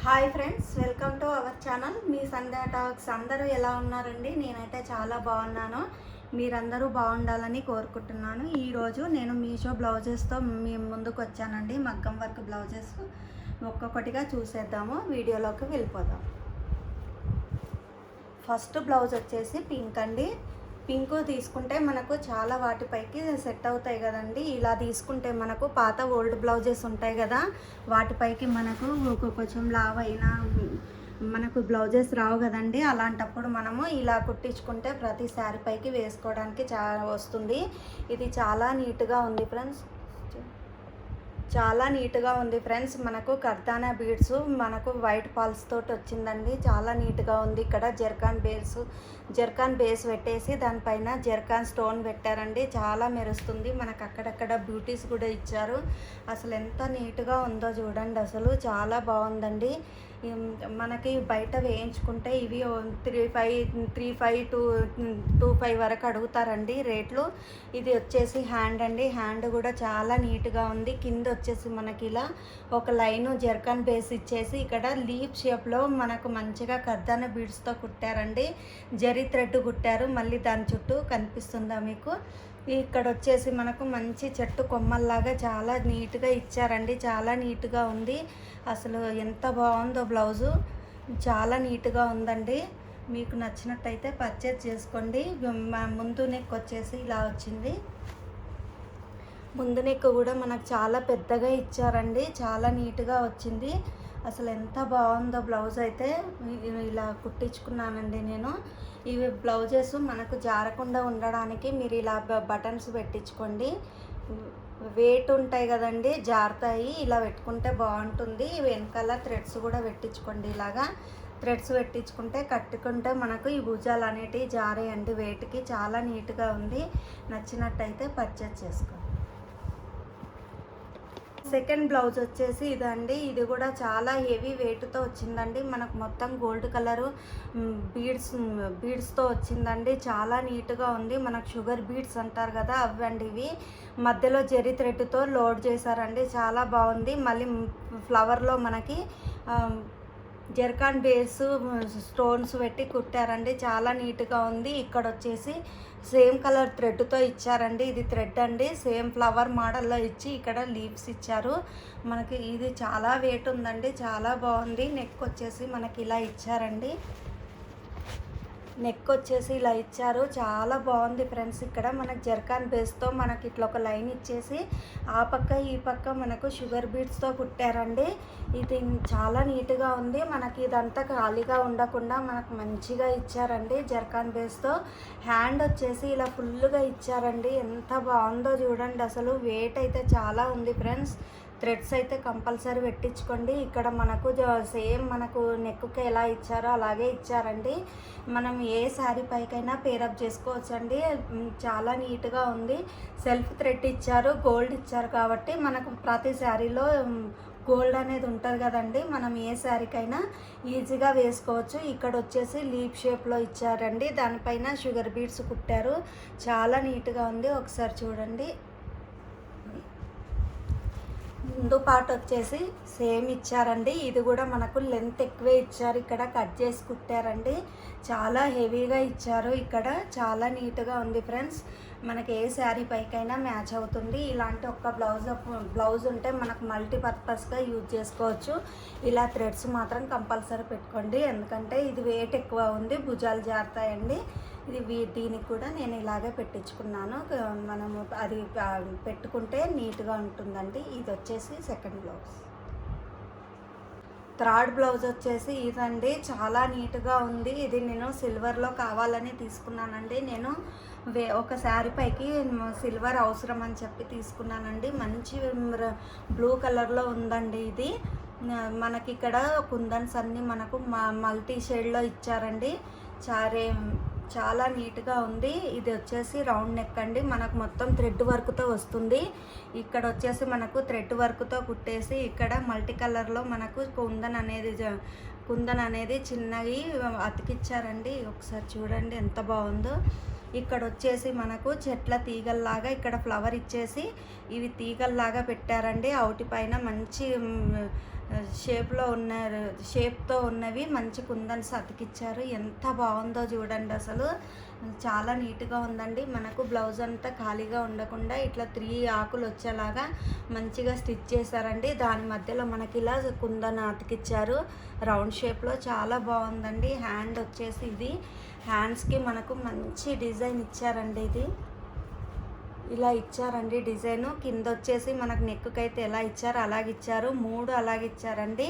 Hi friends, welcome to our channel. Me Sandhya talks. అందరూ ఎలా ఉన్నారండి? నేనైతే చాలా బాగున్నాను. మీరందరూ బాగుండాలని కోరుకుంటున్నాను. ఈరోజు నేను మీషో బ్లౌజెస్తో మీ ముందుకు వచ్చానండి. మగ్గం వర్క్ బ్లౌజెస్ ఒక్కొక్కటిగా చూసేద్దాము. వీడియోలోకి వెళ్ళిపోదాం. ఫస్ట్ బ్లౌజ్ వచ్చేసి పింక్ అండి. పింక్ తీసుకుంటే మనకు చాలా వాటిపైకి సెట్ అవుతాయి కదండి. ఇలా తీసుకుంటే మనకు పాత ఓల్డ్ బ్లౌజెస్ ఉంటాయి కదా, వాటిపైకి మనకు కొంచెం లావ్ అయినా మనకు బ్లౌజెస్ రావు కదండి. అలాంటప్పుడు మనము ఇలా కుట్టించుకుంటే ప్రతి శారీ పైకి వేసుకోవడానికి చాలా వస్తుంది. ఇది చాలా నీట్గా ఉంది ఫ్రెండ్స్. చాలా నీట్గా ఉంది ఫ్రెండ్స్. మనకు కర్దానా బీడ్స్ మనకు వైట్ పాల్స్ తోటి వచ్చిందండి. చాలా నీట్గా ఉంది. ఇక్కడ జర్కాన్ బేస్ పెట్టేసి దానిపైన జర్కాన్ స్టోన్ పెట్టారండి. చాలా మెరుస్తుంది. మనకు అక్కడక్కడ బ్యూటీస్ కూడా ఇచ్చారు. అసలు ఎంత నీట్గా ఉందో చూడండి. అసలు చాలా బాగుందండి. మనకి బయట వేయించుకుంటే ఇవి 3,500 to 2,500 వరకు అడుగుతారండి రేట్లు. ఇది వచ్చేసి హ్యాండ్ అండి. హ్యాండ్ కూడా చాలా నీట్గా ఉంది. కింద వచ్చేసి మనకి ఇలా ఒక లైను జర్కాన్ బేస్ ఇచ్చేసి ఇక్కడ లీఫ్ షేప్లో మనకు మంచిగా కర్దాన బీడ్స్తో కుట్టారండి. జరీ థ్రెడ్ కుట్టారు. మళ్ళీ దాని చుట్టూ కనిపిస్తుందా మీకు? ఇక్కడ వచ్చేసి మనకు మంచి చెట్టు కొమ్మల్లాగా చాలా నీట్గా ఇచ్చారండి. చాలా నీట్గా ఉంది. అసలు ఎంత బాగుందో బ్లౌజు. చాలా నీట్గా ఉందండి. మీకు నచ్చినట్టయితే పర్చేజ్ చేసుకోండి. ముందు నెక్ వచ్చేసి ఇలా వచ్చింది. ముందు నెక్ కూడా మనకు చాలా పెద్దగా ఇచ్చారండి. చాలా నీట్గా వచ్చింది. అసలు ఎంత బాగుందో బ్లౌజ్ అయితే. ఇలా కుట్టించుకున్నానండి నేను. ఇవి బ్లౌజెస్ మనకు జారకుండా ఉండడానికి మీరు ఇలా బటన్స్ పెట్టించుకోండి. వెయిట్ ఉంటాయి కదండి, జారుతాయి. ఇలా పెట్టుకుంటే బాగుంటుంది. వెనకాల థ్రెడ్స్ కూడా పెట్టించుకోండి. ఇలాగా థ్రెడ్స్ పెట్టించుకుంటే కట్టుకుంటే మనకు ఈ భుజాలు అనేటివి జారేయండి వెయిట్కి. చాలా నీట్గా ఉంది. నచ్చినట్టయితే పర్చేజ్ చేసుకోండి. సెకండ్ బ్లౌజ్ వచ్చేసి ఇదండి. ఇది కూడా చాలా హెవీ వెయిట్తో వచ్చిందండి. మనకు మొత్తం గోల్డ్ కలరు బీడ్స్తో వచ్చిందండి. చాలా నీట్గా ఉంది. మనకు షుగర్ బీడ్స్ అంటారు కదా, అవ్వండి ఇవి. మధ్యలో జరీ థ్రెడ్తో లోడ్ చేశారండి. చాలా బాగుంది. మళ్ళీ ఫ్లవర్లో మనకి జర్కాన్ బేస్ స్టోన్స్ పెట్టి కుట్టారండి. చాలా నీట్గా ఉంది. ఇక్కడ వచ్చేసి సేమ్ కలర్ థ్రెడ్తో ఇచ్చారండి. ఇది థ్రెడ్ అండి. సేమ్ ఫ్లవర్ మోడల్లో ఇచ్చి ఇక్కడ లీవ్స్ ఇచ్చారు. మనకి ఇది చాలా వెయిట్ ఉందండి. చాలా బాగుంది. నెక్ వచ్చేసి మనకి ఇలా ఇచ్చారండి. నెక్ వచ్చేసి ఇలా ఇచ్చారు. చాలా బాగుంది ఫ్రెండ్స్. ఇక్కడ మనకు జర్కాన్ బేస్తో మనకి ఇట్లా ఒక లైన్ ఇచ్చేసి ఆ పక్క ఈ పక్క మనకు షుగర్ బీడ్స్తో కుట్టారండి. ఇది చాలా నీట్గా ఉంది. మనకి ఇదంతా ఖాళీగా ఉండకుండా మనకు మంచిగా ఇచ్చారండి జర్కాన్ బేస్తో. హ్యాండ్ వచ్చేసి ఇలా ఫుల్గా ఇచ్చారండి. ఎంత బాగుందో చూడండి. అసలు వెయిట్ అయితే చాలా ఉంది ఫ్రెండ్స్. థ్రెడ్స్ అయితే కంపల్సరీ పెట్టించుకోండి. ఇక్కడ మనకు సేమ్ మనకు నెక్కి ఎలా ఇచ్చారో అలాగే ఇచ్చారండి. మనం ఏ శారీ పైకైనా పేరప్ చేసుకోవచ్చండి. చాలా నీట్గా ఉంది. సెల్ఫ్ థ్రెడ్ ఇచ్చారు, గోల్డ్ ఇచ్చారు కాబట్టి మనకు ప్రతి శారీలో గోల్డ్ అనేది ఉంటుంది కదండి. మనం ఏ శారీకైనా ఈజీగా వేసుకోవచ్చు. ఇక్కడ వచ్చేసి లీప్ షేప్లో ఇచ్చారండి. దానిపైన షుగర్ బీడ్స్ కుట్టారు. చాలా నీట్గా ఉంది. ఒకసారి చూడండి. ముందు పార్ట్ వచ్చేసి సేమ్ ఇచ్చారండి. ఇది కూడా మనకు లెంత్ ఎక్కువే ఇచ్చారు. ఇక్కడ కట్ చేసి కుట్టారండి. చాలా హెవీగా ఇచ్చారు. ఇక్కడ చాలా నీట్గా ఉంది ఫ్రెండ్స్. మనకి ఏ శారీ పైకైనా మ్యాచ్ అవుతుంది. ఇలాంటి ఒక్క బ్లౌజ్ ఉంటే మనకు మల్టీపర్పస్గా యూజ్ చేసుకోవచ్చు. ఇలా థ్రెడ్స్ మాత్రం కంపల్సరీ పెట్టుకోండి. ఎందుకంటే ఇది వెయిట్ ఎక్కువ ఉంది, భుజాలు జారుతాయండి. దీనికి కూడా నేను ఇలాగే పెట్టించుకున్నాను. మనము అది పెట్టుకుంటే నీట్గా ఉంటుందండి. ఇది వచ్చేసి సెకండ్ బ్లౌజ్. థర్డ్ బ్లౌజ్ వచ్చేసి ఇదండి. చాలా నీట్గా ఉంది. ఇది నేను సిల్వర్లో కావాలని తీసుకున్నానండి. నేను ఒక శారీ పైకి సిల్వర్ అవసరం అని చెప్పి తీసుకున్నానండి. మంచి బ్లూ కలర్లో ఉందండి. ఇది మనకి ఇక్కడ కుందన్స్ అన్నీ మనకు మల్టీ షేడ్లో ఇచ్చారండి. చాలా నీట్గా ఉంది. ఇది వచ్చేసి రౌండ్ నెక్ అండి. మనకు మొత్తం థ్రెడ్ వర్క్తో వస్తుంది. ఇక్కడ వచ్చేసి మనకు థ్రెడ్ వర్క్తో కుట్టేసి ఇక్కడ మల్టీ కలర్లో మనకు కుందన్ అనేది చిన్నవి అతికిచ్చారండి. ఒకసారి చూడండి ఎంత బాగుందో. ఇక్కడ వచ్చేసి మనకు చెట్ల తీగల్లాగా ఇక్కడ ఫ్లవర్ ఇచ్చేసి ఇవి తీగల్లాగా పెట్టారండి. అవుటి పైన మంచి షేప్తో ఉన్నవి మంచి కుందన్స్ అతికిచ్చారు. ఎంత బాగుందో చూడండి, అసలు చాలా నీట్గా ఉందండి. మనకు బ్లౌజ్ అంతా ఖాళీగా ఉండకుండా ఇట్లా 3 ఆకులు వచ్చేలాగా మంచిగా స్టిచ్ చేశారండి. దాని మధ్యలో మనకి ఇలా కుందన్ అతికిచ్చారు రౌండ్ షేప్లో. చాలా బాగుందండి. హ్యాండ్ వచ్చేసి ఇది హ్యాండ్స్కి మనకు మంచి డిజైన్ ఇచ్చారండి. ఇది ఇలా ఇచ్చారండి డిజైను. కింద వచ్చేసి మనకు నెక్కి అయితే ఎలా ఇచ్చారో అలాగే ఇచ్చారు. 3 అలాగే ఇచ్చారండి.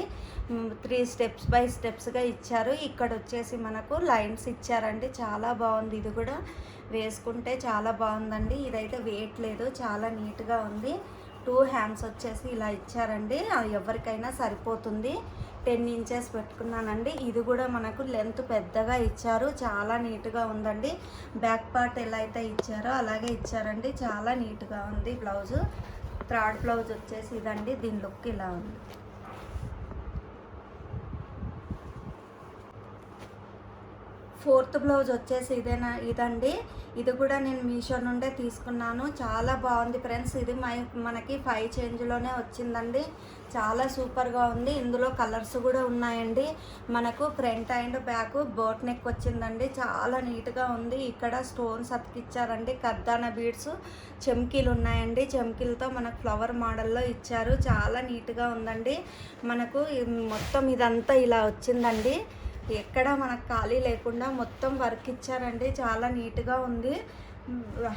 3 స్టెప్స్ బై స్టెప్స్గా ఇచ్చారు. ఇక్కడ వచ్చేసి మనకు లైన్స్ ఇచ్చారండి. చాలా బాగుంది. ఇది కూడా వేసుకుంటే చాలా బాగుందండి. ఇదైతే వెయిట్ లేదు, చాలా నీట్గా ఉంది. 2 హ్యాండ్స్ వచ్చేసి ఇలా ఇచ్చారండి. ఎవరికైనా సరిపోతుంది. 10 ఇంచెస్ పెట్టుకున్నానండి. ఇది కూడా మనకు లెంత్ పెద్దగా ఇచ్చారు. చాలా నీట్గా ఉందండి. బ్యాక్ పార్ట్ ఎలా అయితే ఇచ్చారో అలాగే ఇచ్చారండి. చాలా నీట్గా ఉంది బ్లౌజు. థర్డ్ బ్లౌజ్ వచ్చేసి ఇదండి. దీని లుక్ ఇలా ఉంది. ఫోర్త్ బ్లౌజ్ వచ్చేసి ఇదండి. ఇది కూడా నేను మీషో నుండే తీసుకున్నాను. చాలా బాగుంది ఫ్రెండ్స్. ఇది మనకి 5 చేంజ్లోనే వచ్చిందండి. చాలా సూపర్గా ఉంది. ఇందులో కలర్స్ కూడా ఉన్నాయండి. మనకు front and back boat neck వచ్చిందండి. చాలా నీట్గా ఉంది. ఇక్కడ స్టోన్స్ అతికిచ్చారండి. కర్దానా బీడ్స్, చెమ్కీలు ఉన్నాయండి. చెమ్కీలతో మనకు ఫ్లవర్ మోడల్లో ఇచ్చారు. చాలా నీట్గా ఉందండి. మనకు మొత్తం ఇదంతా ఇలా వచ్చిందండి. ఎక్కడ మనకు ఖాళీ లేకుండా మొత్తం వర్క్ ఇచ్చారండి. చాలా నీట్గా ఉంది.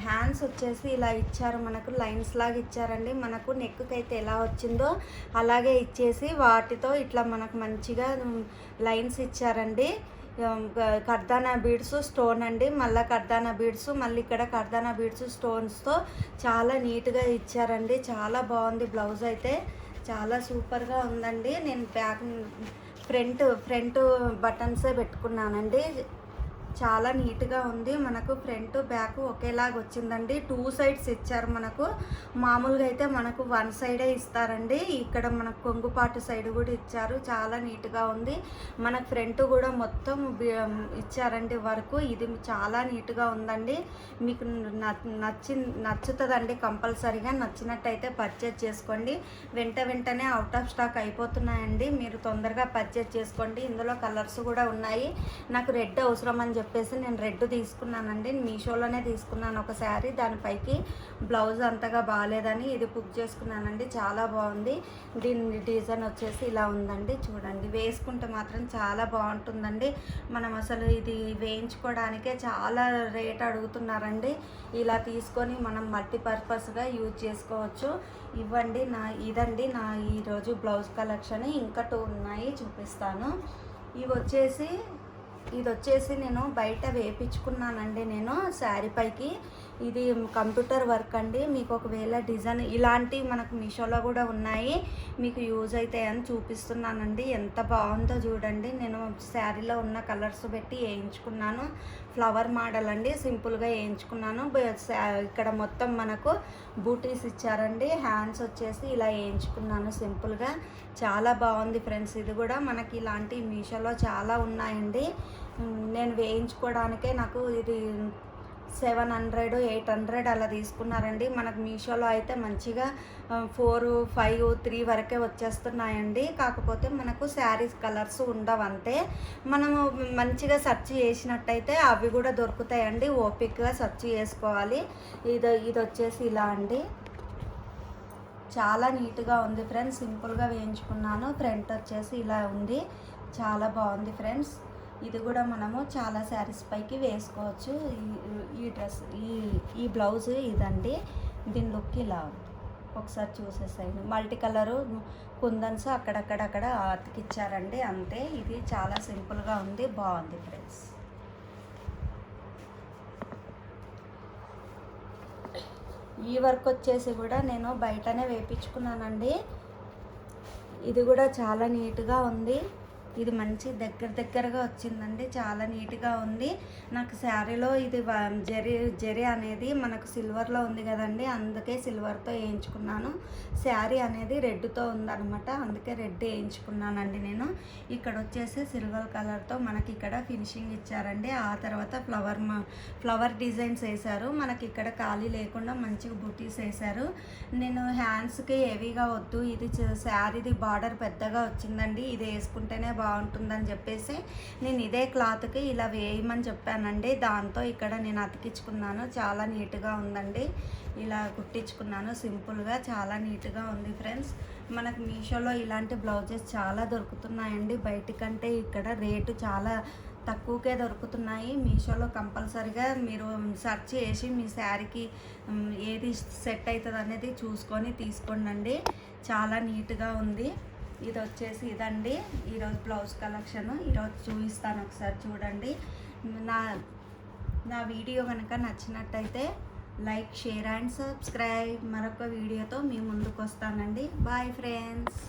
హ్యాండ్స్ వచ్చేసి ఇలా ఇచ్చారు. మనకు లైన్స్ లాగా ఇచ్చారండి. మనకు నెక్కి అయితే ఎలా వచ్చిందో అలాగే ఇచ్చేసి వాటితో ఇట్లా మనకు మంచిగా లైన్స్ ఇచ్చారండి. కర్దానా బీడ్స్ స్టోన్ అండి. మళ్ళీ కర్దానా బీడ్స్, మళ్ళీ ఇక్కడ కర్దానా బీడ్స్ స్టోన్స్తో చాలా నీట్గా ఇచ్చారండి. చాలా బాగుంది బ్లౌజ్ అయితే. చాలా సూపర్గా ఉందండి. నేను ఫ్రంట్ బటన్సే పెట్టుకున్నానండి. చాలా నీట్గా ఉంది. మనకు ఫ్రంట్ బ్యాక్ ఒకేలాగా వచ్చిందండి. 2 సైడ్స్ ఇచ్చారు. మనకు మామూలుగా అయితే మనకు 1 సైడే ఇస్తారండి. ఇక్కడ మనకు కొంగుపాటు సైడ్ కూడా ఇచ్చారు. చాలా నీట్గా ఉంది. మనకు ఫ్రంట్ కూడా మొత్తం ఇచ్చారండి వర్క్. ఇది చాలా నీట్గా ఉందండి. మీకు నచ్చుతుందండి. కంపల్సరీగా నచ్చినట్టయితే పర్చేజ్ చేసుకోండి. వెంటనే అవుట్ ఆఫ్ స్టాక్ అయిపోతున్నాయండి. మీరు తొందరగా పర్చేజ్ చేసుకోండి. ఇందులో కలర్స్ కూడా ఉన్నాయి. నాకు రెడ్ అవసరం అని చెప్పేసి నేను రెడ్ తీసుకున్నానండి. మీషోలోనే తీసుకున్నాను ఒక శారీ. దానిపైకి బ్లౌజ్ అంతగా బాగాలేదని ఇది బుక్ చేసుకున్నానండి. చాలా బాగుంది. దీని డిజైన్ వచ్చేసి ఇలా ఉందండి. చూడండి, వేసుకుంటే మాత్రం చాలా బాగుంటుందండి. మనం అసలు ఇది వేయించుకోవడానికే చాలా రేట్ అడుగుతున్నారండి. ఇలా తీసుకొని మనం మల్టీపర్పస్గా యూజ్ చేసుకోవచ్చు. ఇదండి నా ఈరోజు బ్లౌజ్ కలెక్షన్. ఇంకా 2 ఉన్నాయి, చూపిస్తాను. ఇది వచ్చేసి నేను బయట వేయించుకున్నానండి. నేను శారీ పైకి ఇది కంప్యూటర్ వర్క్ అండి. మీకు ఒకవేళ డిజైన్ ఇలాంటివి మనకు మీషోలో కూడా ఉన్నాయి, మీకు యూజ్ అవుతాయని చూపిస్తున్నానండి. ఎంత బాగుందో చూడండి. నేను శారీలో ఉన్న కలర్స్ పెట్టి వేయించుకున్నాను. ఫ్లవర్ మోడల్ అండి. సింపుల్గా వేయించుకున్నాను. ఇక్కడ మొత్తం మనకు బూటీస్ ఇచ్చారండి. హ్యాండ్స్ వచ్చేసి ఇలా వేయించుకున్నాను సింపుల్గా. చాలా బాగుంది ఫ్రెండ్స్. ఇది కూడా మనకి ఇలాంటి మీషోలో చాలా ఉన్నాయండి. నేను వేయించుకోవడానికే నాకు ఇది 700, 800 అలా తీసుకున్నారండి. మనకు మీషోలో అయితే మంచిగా 4, 5, 3 వరకే వచ్చేస్తున్నాయండి. కాకపోతే మనకు శారీస్ కలర్స్ ఉండవంతే. మనము మంచిగా సెర్చ్ చేసినట్టయితే అవి కూడా దొరుకుతాయండి. ఓపిక్గా సెర్చ్ చేసుకోవాలి. ఇది వచ్చేసి ఇలా అండి. చాలా నీట్గా ఉంది ఫ్రెండ్స్. సింపుల్గా వేయించుకున్నాను. ఫ్రంట్ వచ్చేసి ఇలా ఉంది. చాలా బాగుంది ఫ్రెండ్స్. ఇది కూడా మనము చాలా శారీస్ పైకి వేసుకోవచ్చు. ఈ డ్రెస్ ఈ బ్లౌజ్ ఇదండి. దీని లుక్ ఇలా ఉంది. ఒకసారి చూసేసాను. మల్టీ కలరు కుందన్స్ అక్కడక్కడ అతికిచ్చారండి. అంతే. ఇది చాలా సింపుల్గా ఉంది. బాగుంది ఫ్రెండ్స్. ఈ వర్క్ వచ్చేసి కూడా నేను బయటనే వేయించుకున్నానండి. ఇది కూడా చాలా నీట్గా ఉంది. ఇది మంచి దగ్గరగా వచ్చిందండి, చాలా నీట్గా ఉంది. నాకు శారీలో ఇది జెరీ అనేది మనకు సిల్వర్లో ఉంది కదండి, అందుకే సిల్వర్తో వేయించుకున్నాను. శారీ అనేది రెడ్తో ఉందన్నమాట, అందుకే రెడ్ వేయించుకున్నానండి నేను. ఇక్కడ వచ్చేసి సిల్వర్ కలర్తో మనకి ఇక్కడ ఫినిషింగ్ ఇచ్చారండి. ఆ తర్వాత ఫ్లవర్ డిజైన్స్ వేశారు. మనకి ఇక్కడ ఖాళీ లేకుండా మంచిగా బుటీస్ వేశారు. నేను హ్యాండ్స్కి హెవీగా వద్దు, ఇది శారీది బార్డర్ పెద్దగా వచ్చిందండి, ఇది వేసుకుంటేనే బాగుంటుందని చెప్పేసి నేను ఇదే క్లాత్కి ఇలా వేయమని చెప్పానండి. దాంతో ఇక్కడ నేను అతికించుకున్నాను. చాలా నీట్గా ఉందండి, ఇలా కుట్టించుకున్నాను సింపుల్గా, చాలా నీట్గా ఉంది ఫ్రెండ్స్. మనకు మీషోలో ఇలాంటి బ్లౌజెస్ చాలా దొరుకుతున్నాయండి, బయటికంటే ఇక్కడ రేటు చాలా తక్కువకే దొరుకుతున్నాయి. మీషోలో కంపల్సరిగా మీరు సెర్చ్ చేసి మీ శారీకి ఏది సెట్ అవుతుంది అనేది చూసుకొని తీసుకోండి. చాలా నీట్గా ఉంది. ఇది వచ్చేసి ఇదండి ఈరోజు బ్లౌజ్ కలెక్షన్. ఈరోజు చూపిస్తాను, ఒకసారి చూడండి. నా వీడియో కనుక నచ్చినట్టయితే లైక్, షేర్ అండ్ సబ్స్క్రైబ్. మరొక వీడియోతో మీ ముందుకు వస్తానండి. Bye friends.